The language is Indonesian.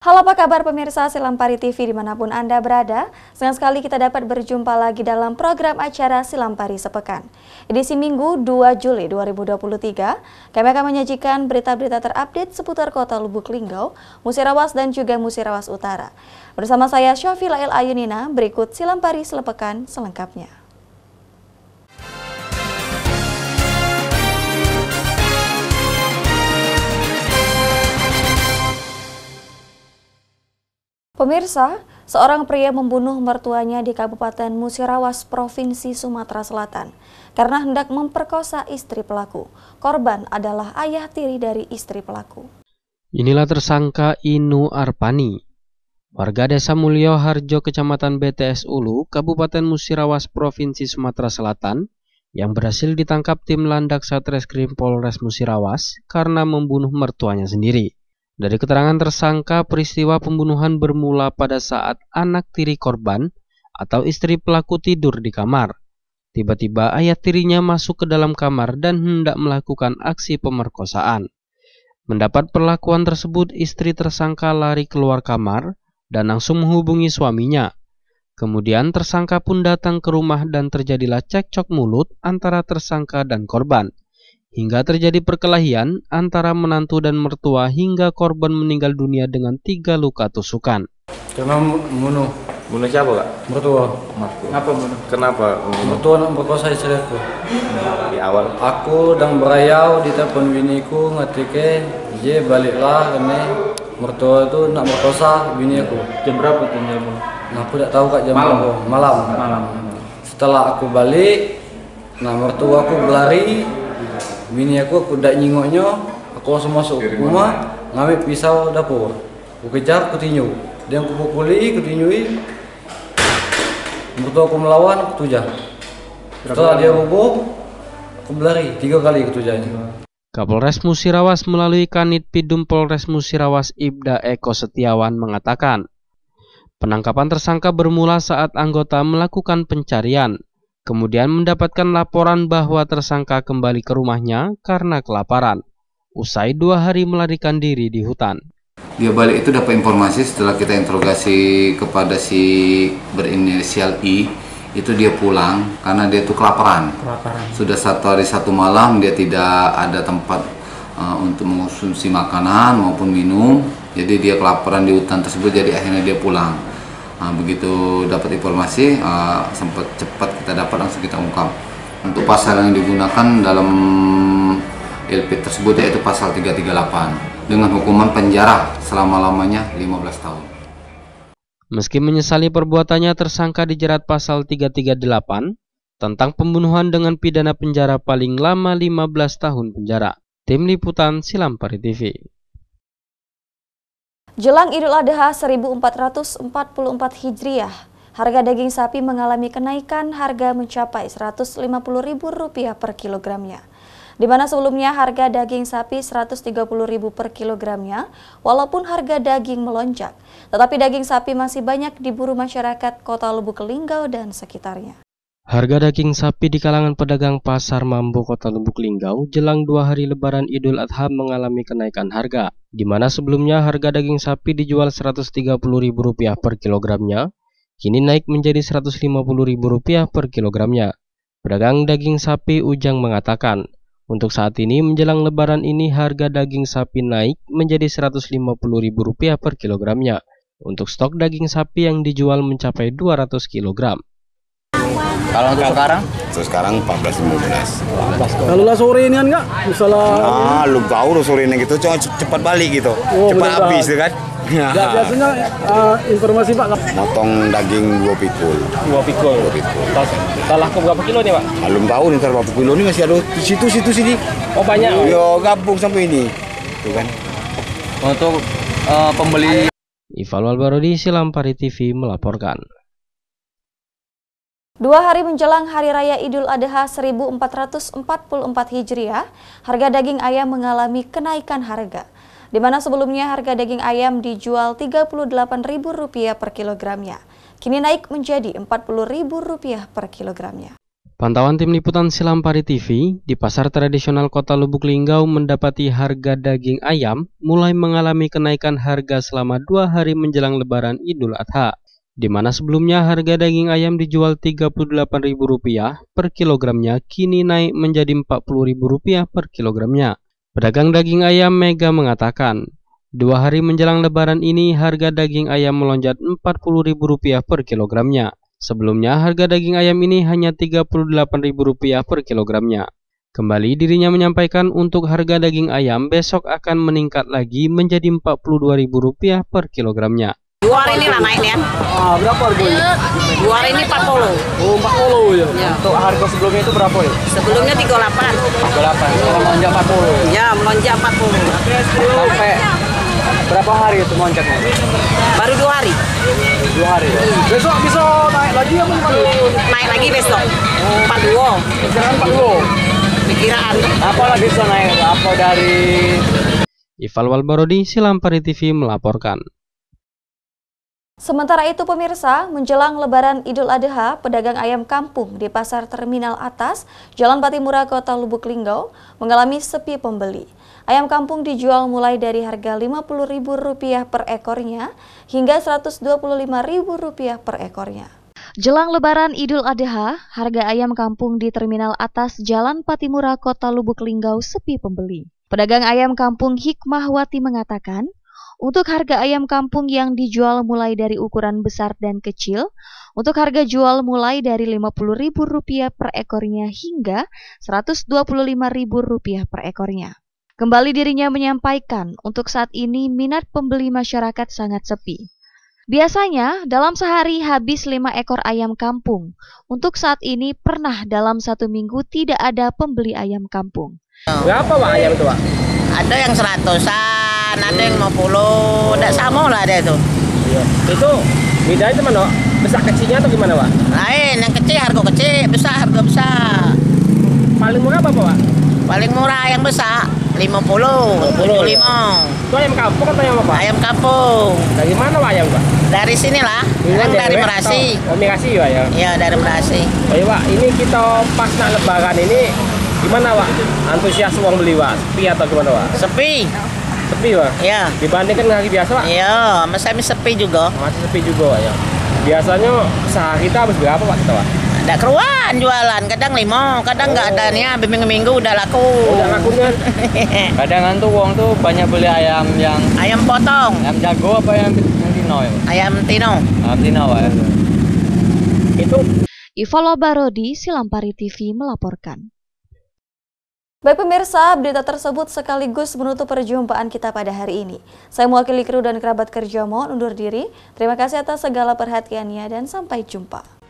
Halo, apa kabar pemirsa Silampari TV dimanapun Anda berada? Senang sekali kita dapat berjumpa lagi dalam program acara Silampari Sepekan. Edisi Minggu 2 Juli 2023, kami akan menyajikan berita-berita terupdate seputar kota Lubuk Linggau, Musirawas dan juga Musirawas Utara. Bersama saya Syafila El Ayunina, berikut Silampari Sepekan selengkapnya. Pemirsa, seorang pria membunuh mertuanya di Kabupaten Musirawas, Provinsi Sumatera Selatan karena hendak memperkosa istri pelaku. Korban adalah ayah tiri dari istri pelaku. Inilah tersangka Inu Arpani, warga Desa Mulyo Harjo, Kecamatan BTS Ulu, Kabupaten Musirawas, Provinsi Sumatera Selatan, yang berhasil ditangkap tim Landak Satreskrim Polres Musirawas karena membunuh mertuanya sendiri. Dari keterangan tersangka, peristiwa pembunuhan bermula pada saat anak tiri korban atau istri pelaku tidur di kamar. Tiba-tiba ayah tirinya masuk ke dalam kamar dan hendak melakukan aksi pemerkosaan. Mendapat perlakuan tersebut, istri tersangka lari keluar kamar dan langsung menghubungi suaminya. Kemudian tersangka pun datang ke rumah dan terjadilah cekcok mulut antara tersangka dan korban. Hingga terjadi perkelahian antara menantu dan mertua hingga korban meninggal dunia dengan 3 luka tusukan. Karena membunuh. Bunuh siapa, Kak? Mertua. Kenapa bunuh? Kenapa? Mertua nak memperkosa istri aku. Di awal. Aku dan berayau di telepon biniku ngatike, je baliklah karena mertua itu nak memperkosa bini aku. Jam berapa tuh jam? Nah, aku tak tahu Kak jam berapa. Malam. Setelah aku balik, nah mertua aku berlari. Bini aku dak nyingoknya, aku langsung masuk ke rumah, ngambil pisau dapur. Aku kejar, aku tinju. Dia aku pukuli, aku tinjui. Mertua aku melawan, aku tujah. Setelah dia bobo, aku berlari 3 kali aku tujahnya. Kapolres Musirawas melalui Kanit Pidum Polres Musirawas Ibda Eko Setiawan mengatakan, penangkapan tersangka bermula saat anggota melakukan pencarian. Kemudian mendapatkan laporan bahwa tersangka kembali ke rumahnya karena kelaparan. Usai 2 hari melarikan diri di hutan. Dia balik itu dapat informasi setelah kita interogasi kepada si berinisial I, itu dia pulang karena dia itu kelaparan. Sudah 1 hari 1 malam dia tidak ada tempat untuk mengonsumsi makanan maupun minum. Jadi dia kelaparan di hutan tersebut, jadi akhirnya dia pulang. Begitu dapat informasi, sempat cepat kita dapat, langsung kita ungkap. Untuk pasal yang digunakan dalam LP tersebut yaitu pasal 338 dengan hukuman penjara selama-lamanya 15 tahun. Meski menyesali perbuatannya, tersangka dijerat pasal 338 tentang pembunuhan dengan pidana penjara paling lama 15 tahun penjara. Tim Liputan Silampari TV. Jelang Idul Adha 1444 Hijriah, harga daging sapi mengalami kenaikan harga mencapai Rp150.000 per kilogramnya. Di mana sebelumnya harga daging sapi Rp130.000 per kilogramnya, walaupun harga daging melonjak, tetapi daging sapi masih banyak diburu masyarakat Kota Lubuk Linggau dan sekitarnya. Harga daging sapi di kalangan pedagang Pasar Mambo Kota Lubuk Linggau jelang 2 hari Lebaran Idul Adha mengalami kenaikan harga, di mana sebelumnya harga daging sapi dijual Rp130.000 per kilogramnya, kini naik menjadi Rp150.000 per kilogramnya. Pedagang daging sapi Ujang mengatakan, untuk saat ini menjelang Lebaran ini harga daging sapi naik menjadi Rp150.000 per kilogramnya. Untuk stok daging sapi yang dijual mencapai 200 kg. Kalau untuk sekarang? Terus sekarang 14-15. Kalau lah sore ini enggak? Misalnya lu tahu lo sore ini gitu, cepat balik gitu. Cepat habis kan? Ya, biasanya informasi Pak. Motong daging 2 pikul. 2 pikul. Kita laku berapa kilo nih, Pak? Belum tahu nih berapa kilo ini, masih ada di situ sini. Oh, banyak. Yo, gabung sampai ini. Tuh kan. Untuk pembeli. Ival Walbarodi, Silampari TV melaporkan. 2 hari menjelang Hari Raya Idul Adha 1444 Hijriah, harga daging ayam mengalami kenaikan harga. Di mana sebelumnya harga daging ayam dijual Rp38.000 per kilogramnya, kini naik menjadi Rp40.000 per kilogramnya. Pantauan tim liputan Silampari TV di pasar tradisional Kota Lubuk Linggau mendapati harga daging ayam mulai mengalami kenaikan harga selama 2 hari menjelang Lebaran Idul Adha, di mana sebelumnya harga daging ayam dijual Rp38.000 per kilogramnya kini naik menjadi Rp40.000 per kilogramnya. Pedagang daging ayam Mega mengatakan, 2 hari menjelang Lebaran ini harga daging ayam melonjak Rp40.000 per kilogramnya. Sebelumnya harga daging ayam ini hanya Rp38.000 per kilogramnya. Kembali dirinya menyampaikan untuk harga daging ayam besok akan meningkat lagi menjadi Rp42.000 per kilogramnya. 2 hari ini lah naiknya. Berapa harganya? 2 hari ini 40. Oh, 40 ya. Untuk harga sebelumnya itu berapa ya? Sebelumnya 38. 38, sekarang melonjak 40. Ya, melonjak 40. Sampai berapa hari itu melonjaknya? Baru 2 hari. 2 hari ya? Besok bisa naik lagi apa gimana? Naik lagi besok. 42. Sekarang 40. Pikiran. Apa lagi bisa naik? Apa dari... Ifal Walbarodi, Silampari TV melaporkan. Sementara itu pemirsa, menjelang Lebaran Idul Adha, pedagang ayam kampung di Pasar Terminal Atas, Jalan Patimura, Kota Lubuk Linggau, mengalami sepi pembeli. Ayam kampung dijual mulai dari harga Rp50.000 per ekornya hingga Rp125.000 per ekornya. Jelang Lebaran Idul Adha, harga ayam kampung di Terminal Atas Jalan Patimura, Kota Lubuk Linggau sepi pembeli. Pedagang ayam kampung Hikmahwati mengatakan, untuk harga ayam kampung yang dijual mulai dari ukuran besar dan kecil, untuk harga jual mulai dari Rp50.000 per ekornya hingga Rp125.000 per ekornya. Kembali dirinya menyampaikan, untuk saat ini minat pembeli masyarakat sangat sepi. Biasanya dalam sehari habis 5 ekor ayam kampung. Untuk saat ini pernah dalam 1 minggu tidak ada pembeli ayam kampung. Berapa Pak ayam itu Pak? Ada yang 100-an, ada yang 50. Tidak sama lah ada itu. Iya. Itu beda itu mana? Besar kecilnya atau gimana Pak? Lain, yang kecil harga kecil, besar harga besar. Paling murah apa Pak? Paling murah yang besar 50, 75. Itu ayam kampung atau ayam apa? Ayam kampung. Dari mana Pak ayam Pak? Dari sinilah, dari Merasi. Oh, Merasi Pak ya? Iya, dari Merasi. Oh iya Pak, ini kita pas nak Lebaran ini gimana Pak? Antusias uang beli Pak? Sepi atau gimana Pak? Sepi. Sepi Pak? Iya. Dibandingkan hari biasa Pak? Iya, masih sepi juga. Masih sepi juga Pak ya. Biasanya sehari kita habis berapa Pak kita Pak? Ada keruan jualan, kadang 5, kadang nggak ada nih, minggu-minggu udah laku. Udah lakunya. Kadang tuh uang tuh banyak beli ayam yang ayam potong. Ayam jago apa yang tino ya? Ayam tino. Ayam tino Pak ya. Itu Ifal Walbarodi, Silampari TV melaporkan. Baik pemirsa, berita tersebut sekaligus menutup perjumpaan kita pada hari ini. Saya mewakili kru dan kerabat kerja mohon undur diri. Terima kasih atas segala perhatiannya dan sampai jumpa.